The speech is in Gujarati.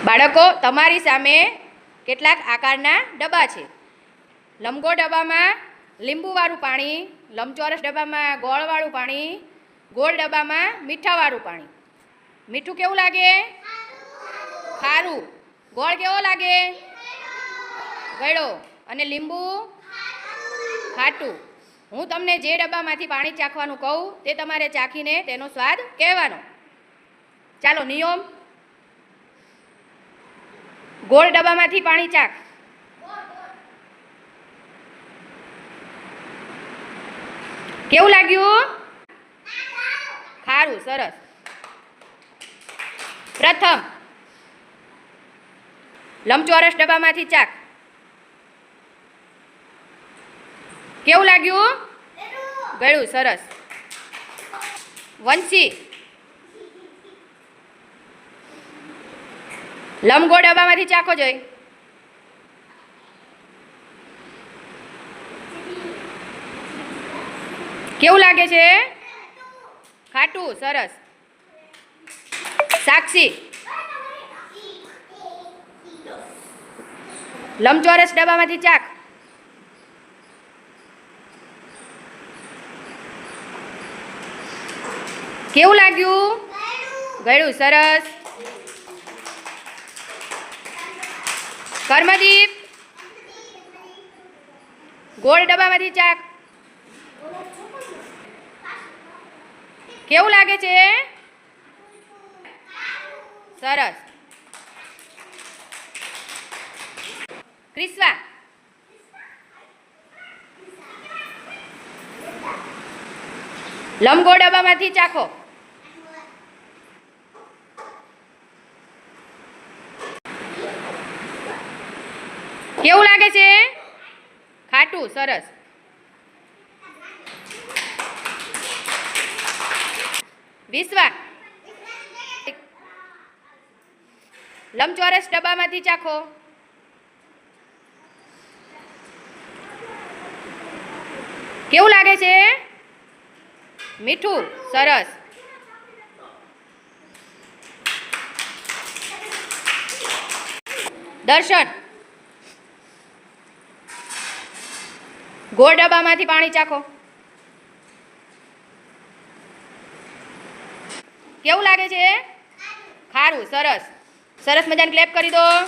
બાળકો, તમારી સામે કેટલાક આકારના ડબ્બા છે. લંબગોળ ડબ્બામાં લીંબુવાળું પાણી, લંબચોરસ ડબ્બામાં ગોળવાળું પાણી, ગોળ ડબ્બામાં મીઠાવાળું પાણી. મીઠું કેવું લાગે? ખારું. ગોળ કેવો લાગે? ગળ્યો. અને લીંબુ ખાટું. હું તમને જે ડબ્બામાંથી પાણી ચાખવાનું કહું તે તમારે ચાખીને તેનો સ્વાદ કહેવાનો. ચાલો, નિયમ. ગોળ ડબ્બામાંથી પાણી ચાખ. કેવું લાગ્યું? ખારું. સરસ. પ્રથમ લંબચોરસ ડબ્બામાંથી ચાખ. કેવું લાગ્યું? ગળ્યું. સરસ. વંશી લંબગોળ ડબ્બામાંથી ચાખો જોઈ. કેવું લાગે છે? ખાટું. સરસ. સાક્ષી લંબચોરસ ડબ્બામાંથી ચાખ. કેવું લાગ્યું? ગળ્યું. સરસ. કર્મદીપ ગોળ ડબ્બામાંથી ચાખ. કેવું લાગે છે? સરસ. ક્રિસ્વા લંબગોળ ડબ્બામાંથી ચાખો. કેવું લાગે છે? ખાટું. સરસ. વિશ્વા લંબચોરસ ડબ્બામાંથી ચાખો. કેવું લાગે છે? મીઠું. સરસ. દર્શન ગોળ ડબ્બામાંથી પાણી ચાખો. કેવું લાગે છે? ખારું. સરસ. સરસ મજાની ક્લેપ કરી દો.